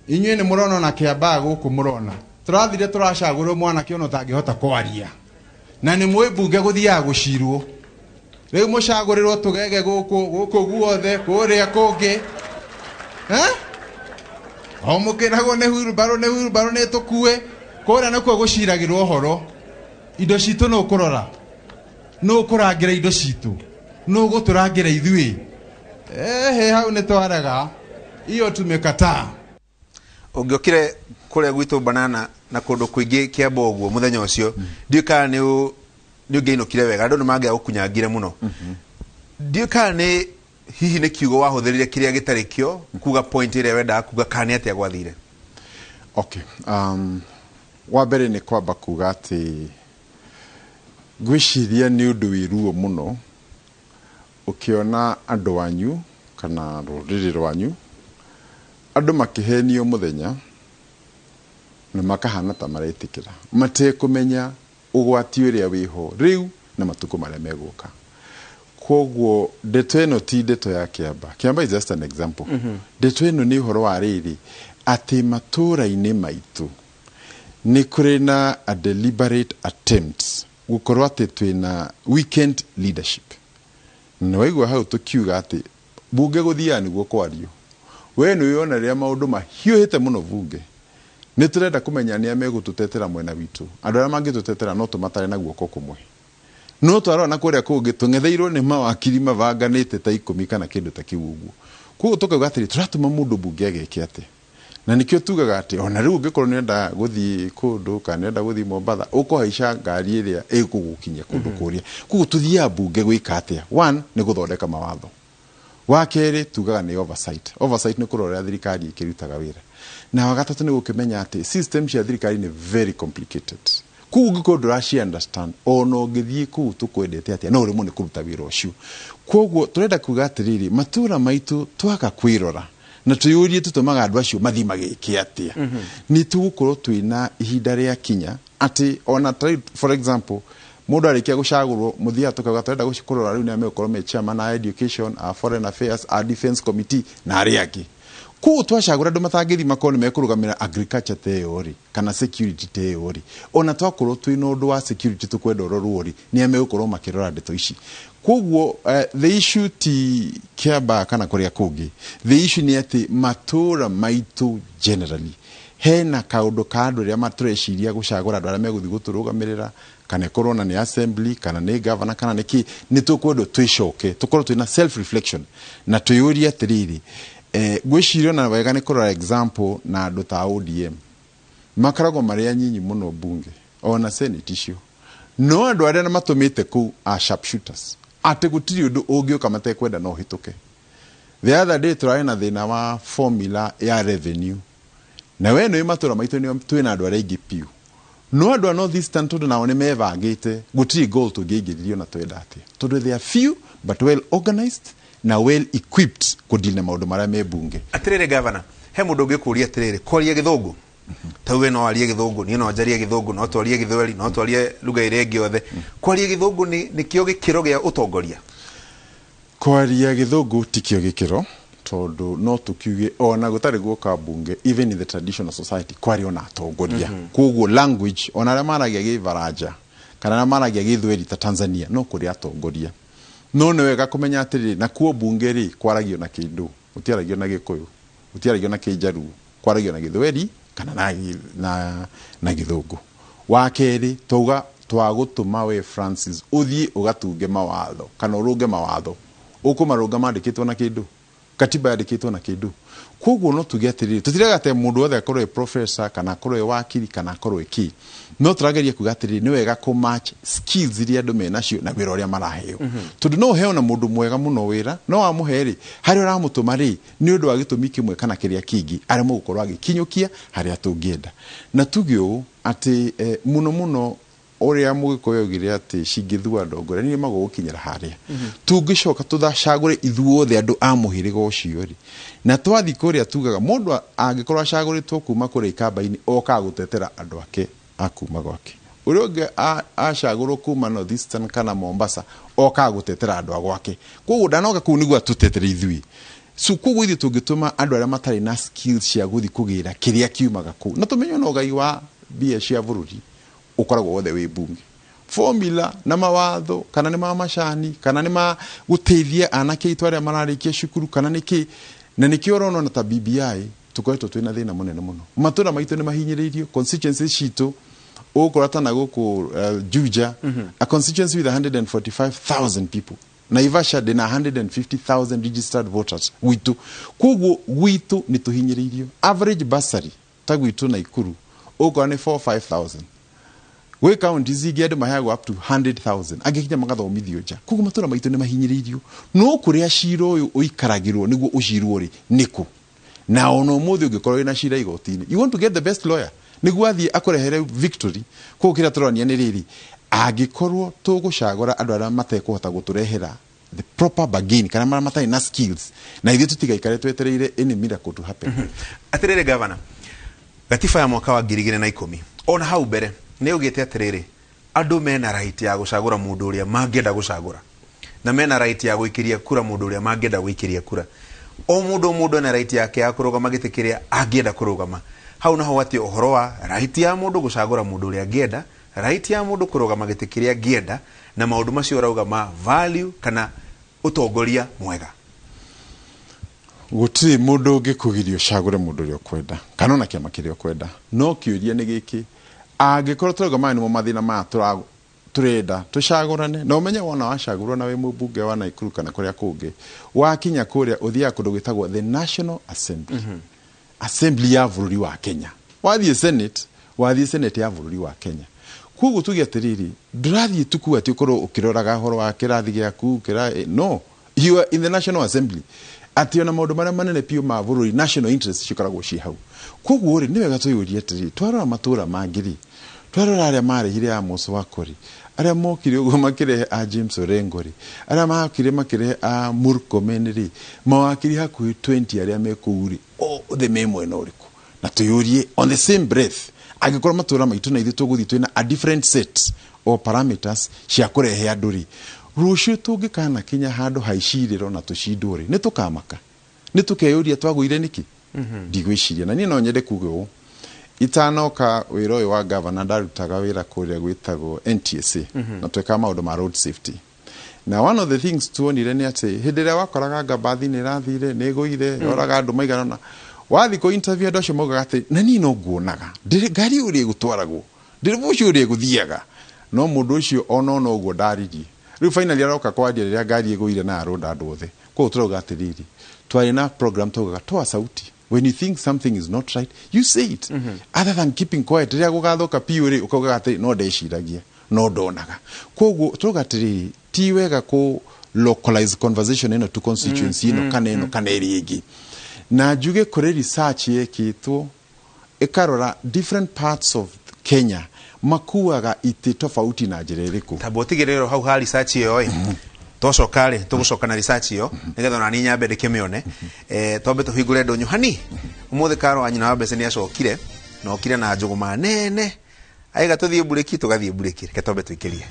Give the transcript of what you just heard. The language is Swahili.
inyuĩ nĩ mũrona na kĩamba gũkũ mũrona tũrathire tũracagũrwo mwana kĩono tangĩhota kwaria na nĩ mwĩ mbunge gũthiaga gũcirwo rĩu mũcagũrĩrwo tũgege gũkũ guothe kũrĩa kũngĩ o mũkĩragwo nĩ hurumbarũ nĩ tũkue kũrĩa nĩkuo gũciragĩrwo ũhoro indo citũ nũ kũrora nũ kũrangĩra indo citũ nũ gũtũrangĩra ithuĩ hau nĩ twaraga iyo tumekataa. Ũngĩokire kũrĩa gwitũ banana na kũndũ kũingĩ kĩamba ũguo mũthenya ũcio ndiũka nĩ ũngĩinũkire wega andũ nĩ mangĩa gũkunyangire mũno ndiũka nĩ hihi nĩ kiugo wahũthĩrire kĩrĩa gĩtarĩ kĩo kuga point ĩrĩa wendaga kuga kana atĩa gwathire? Okay, wa mbere nĩ kwamba kuga atĩ ngwĩciria nĩ ũndũ wĩ ruo mũno ũkĩona andũ wanyu kana rũrĩrĩ rwanyu andũ makĩhenio mũthenya na makahana ta maretĩkĩra matekũmenya ũgwati ũrĩa wĩho rĩu na matukũ marĩa megũka. Koguo ndeto ĩno ti ndeto ya Kĩamba is just an example. Ndeto ĩno nĩ ũhoro wa rĩrĩ atĩ matũũra-inĩ maitũ nĩ kũrĩ na a deliberate attempts gũkorwo atĩ twĩna weekend leadership. Na waigua hau tũkiuga atĩ bunge gũthiaga nĩguo kwario. We nĩ wĩona rĩrĩa maũndũ mahiũhĩte mũno bunge nĩ tũrenda kũmenya nĩa megũtũtetera mwena witũ. Andũ arĩa mangĩtũtetera no tũmatare na guoko kũmwe. No twarona kũrĩa kũngĩ tũng'etheirwo nĩ mawakiri mabanganĩte ta 10 kana kĩndũ ta kĩu ũguo. Koguo tũkauga atĩrĩ tũratũma mũndũ bunge ageke atĩ. Na nĩkĩo tugaga atĩ ona rĩu ũngĩkorwo nĩenda gũthiĩ kũndũ kana nĩenda gũthiĩ Mombatha ũkũhaica ngari ĩrĩa ĩgũgũkinyia kũndũ kũrĩa. Koguo tuthiaga bunge gwĩka atĩa? One nĩ gũthondeka mawatho. Wa kerĩ tugaga nĩ oversight. Oversight nĩ kũrora thirikari ĩkĩrutaga wĩra. Na wa gatatũ nĩ gũkĩmenya atĩ system cia thirikari nĩ very complicated. Koguo ũngĩkorwo ndũraci understand ona ũngĩthiĩ kũu tũkwendete atĩa no ũrĩmwo nĩ kũruta wĩra ũcio. Koguo tũrenda kuga atĩrĩrĩ matũũra maitũ twaga kwĩrora na twĩyũrie tũtũmaga andũ acio mathi magĩke atĩa. Nĩ tũgũkorwo twĩna ihinda rĩa kinya atĩ ona for example mũndũ arĩkia gũcagũrwo mũthia tũkauga tũrenda gũcikorora rĩu nĩ megũkorwo me chairman na education, foreign affairs, defense committee na arĩa angĩ. Koguo twacagũra andũ matangĩthi makorwo nĩ mekũrũgamĩra agriculture ta ĩyo rĩ kana security ta ĩyo rĩ ona twakorwo twĩna ũndũ wa security tũkwenda ũrorwo rĩ nĩ megũkorwo makĩrora ndeto ici. Koguo the issue ti Kĩamba kana kũrĩa kũngĩ. The issue nĩ atĩ matũũra maitũ generally hena kaũndũ ka andũ arĩa matũreciria gũcagũra andũ arĩa megũthiĩ gũtũrũgamĩrĩra kana ĩkorwo na nĩ assembly kana nĩ governor kana nĩ kĩ nĩ tũkwendwo twĩcoke tũkorwo twĩna self reflection na twĩyũrie atĩrĩrĩ gwĩcirio na wega nĩ kũrora example na andũ ta ODM makaragwo marĩa nyinyi mũno bunge ona senate icio no andũ arĩa matũmĩte kũu a sharpshooters atĩ gũtirĩ ũndũ ũngĩũka matekwenda no hĩtũke. The other day tũrarĩ na thĩna wa formula ya revenue na we nĩ matũũra maitũ nĩ twĩna andũ arĩa aingĩ piũ no andũ a North Eastern tondũ nao nĩ mebangĩte gũtirĩ goal tũngĩingĩririo na twenda atĩa tondũ they are few but well organized na well equipped kũdeal na maũndũ marĩa me bunge. Atĩrĩrĩ governor he mũndũ ũngĩkũria atĩrĩrĩ kwaria gĩthũngũ tawe no arie gĩthũngũ niĩ no njarie gĩthũngũ no twarie gĩthweri no twarie lugha ĩrĩa ĩngĩ yothe kwaria gĩthũngũ nĩ kĩo gĩkĩro gĩa ũtongoria. Kwaria gĩthũngũ ti kĩo gĩkĩro tondũ no tũkiuge ona gũtarĩ guoka bunge even in the traditional society kwaria ona atongoria. Koguo language ona arĩa maragia gĩbaranja kana arĩa maragia gĩthweri ta Tanzania no kũrĩ atongoria. No nĩ wega kũmenya atĩrĩrĩ na kuo bunge rĩ kwaragio na kĩndũ gũtiaragio na Gĩkũyũ gũtiaragio na Kĩnjaruo kwaragio na Gĩthweri kana na Gĩthũngũ. Wa kerĩ tauga twagũtũma we Francis ũthiĩ ũgatunge mawatho kana ũrũnge mawatho ũkũmarũnga mandĩkĩtwo na kĩndũ katiba yandĩkĩtwo na kĩndũ. Koguo no tuge atĩrĩrĩ tũtiraga atĩ mũndũ wothe akorwo professor kana akorwo wakiri kana akorwo kĩ no tũrageria kuga atĩrĩrĩ nĩ wega kũ match skills iria andũ menacio na wĩra ũrĩa maraheo. Tondũ no ũheo na mũndũ mwega mũno wĩra no wamũhe rĩ harĩa ũramũtũma rĩ nĩ ũndũ wa gĩtũmi kĩmwe kana kĩrĩa kĩngĩ arĩa mũgũkorwo agĩkinyũkia harĩa tũngĩenda. Na tuge ũũ atĩ mũno ũrĩa mũgĩkũyũ augire atĩ cingĩthua ndongore nĩ magũgũkinyĩra harĩa. Tũngĩcoka tũthacagũre ithuothe andũ a mũhĩrĩga ũcio rĩ na twathi kũrĩa tugaga mũndũ angĩkorwo acagũrĩtwo kuma kũrĩa kamba-inĩ oka gũtetera andũ ake akuma gwake. Ũrĩa ũngĩ acagũrwo kuma North Eastern kana Mombasa oka gũtetera andũ a gwake. Koguo ndanoka kũu nĩguo atũtetere ithuĩ. so koguo ithuĩ tũngĩtũma andũ arĩa matarĩ na skills cia gũthiĩ kũgĩra kĩrĩa kiumaga kũu na tũmenyo na ũgai wa mbia cia bũrũri ũkoragwo wothe wĩ bunge formula na mawatho kana nĩ ma macani kana nĩ ma gũteithia anake aitũ arĩa mararĩkia cukuru kana nĩkĩ na nĩkĩo ũrona na ta BBI tukoretwo twĩna thĩna mũnene mũno matũra maitũ nĩ mahinyĩrĩirio constituencies citũ ũkũrata na gũkũ Juja a constituency with 145,000 people Naivasha dina 150,000 registered voters witu koguo witu ni tuhinyĩrĩirio average bursary ta gwitu Naikuru ũkora nĩ 4-5,000 we county zigi andũ maheagwo up to 100,000 angĩkinya magathomithio nja koguo matũra maitũ nĩ mahinyĩrĩirio no kũrĩa cira ũyũ ũikaragĩrwo nĩguo ũcirwo rĩ nĩkũ na ona ũmũthĩ ũngĩkorwo wĩna cira igoti-inĩ you want to get the best lawyer nĩguo athiĩ akũrehere victory koguo kĩrĩa tũronia nĩ rĩrĩ angĩkorwo tũgũcagũra andũ arĩa matekũhota gũtũrehera the proper bargain kana marĩa matarĩ na skills na ithuĩ tũtigaikare twetereire any miracle to happen atĩrĩrĩ gavana gatiba ya mwaka wa 2010 ona hau mbere nĩ ugĩte atĩrĩrĩ andũ mena right ya gũcagũra mũndũ ũrĩa mangĩenda gũcagũra na mena right ya gũikĩria kura mũndũ ũrĩa mangĩenda gũikĩria kura o mũndũ ena right yake ya kũrũgama gĩtĩ kĩrĩa angĩenda kũrũgama hau naho atĩ ũhoro wa right ya mũndũ gũcagũra mũndũ ũrĩa angĩenda right ya mũndũ kũrũgama gĩtĩ kĩrĩa angĩenda na maũndũ macio ũrauga ma value kana ũtongoria mwega gũtirĩ mũndũ ũngĩkũgiria ũcagũre mũndũ ũrĩa ũkwenda kana ona kĩama kĩrĩa ũkwenda no kĩũria nĩ gĩkĩ angĩkorwo tũrauga maya nĩmo mathĩna maya tũrenda tũcagũrane na ũmenye wona wacagũrwo na wĩ mũmbunge wa Naikuru kana kũrĩa kũngĩ wakinya kũrĩa ũthiaga kũndũ gwĩtagwo the National Assembly Assembly ya bũrũri wa Kenya wathiĩ Senate ya bũrũri wa Kenya koguo tuge atĩrĩrĩ ndũrathiĩ tuku atĩ ũkorwo ũkĩroraga horo wa kĩrathi gĩaku no you are in the National Assembly atĩ ona maũndũ marĩa manene piũ ma bũrũri national interest cikoragwo ci hau koguo rĩ nĩ wega twĩyũrie atĩrĩrĩ twarora matũra mangĩ twarora arĩa marehire Amos Wakori arĩa mokire ũguo makĩrehe a James Orengo arĩa makĩrehe a Murkomen mawakiri hakuhĩ 20 arĩa mekũu othe me mwena ũrĩkũ na twĩyũrie on the same breath angĩkorwo matũra maitũ na ithuĩ tũgũthiĩ twĩna a different set of parameters cia kũrehe andũ rũciũ tũngĩkana kinya handũ haicirĩro na tũcindwo nĩ tũkamaka nĩ tũkeyũria twagũire nĩkĩ ndigwĩciria na niĩ no nyende kuga ũũ itanoka wĩra ũyũ wa governor ndarutaga wĩra kũrĩa gwĩtagwo NTSA na tweka maũndũ ma road safety na one of the things tuonire nĩ atĩ hĩndĩ ĩrĩa wakoraga ngabathi nĩ ĩrathire nĩ ĩgũire yoraga andũ maigana wathi ko interview andũ acio maugaga atĩ na niĩ no nguonaga ngari ũrĩa gũtwaragwo ndĩrĩ ũrĩa gũthiaga no mũndũ ũcio ona ũguo ndaririe rĩu finally aroka kwaria rĩrĩa ngari ĩgũire na aronda andũ othe koguo tũrauga atĩrĩrĩ twarĩ na program tũgaga toa sauti when you think something is not right you say it other than keeping quiet rĩrĩa gũgathoka piũ rĩ ũkauga atĩ no ndeciragia no ndonaga koguo tũrauga atĩrĩrĩ ti wega kũ localize conversation ĩno to constituency ĩno kana ĩrĩa ĩngĩ na njuge kũrĩ research yekĩtwo ĩkarora different parts of Kenya makuaga itĩ tofauti na njĩra ĩrĩkũ tabo tigĩrĩrwo hau ha research ĩyo tũcokarĩ tũgũcoka na research ĩyo nĩgetha ona niĩ nyambe ndĩkĩmĩone twambe tũhingũre ndũnyũ hani ũmũthĩ Karo wa nyina wa Mbece nĩ acokire na okire na njũgũma nene aiga tũthiĩ mburĩki tũgathiĩ mburĩki reke twambe tũikĩrie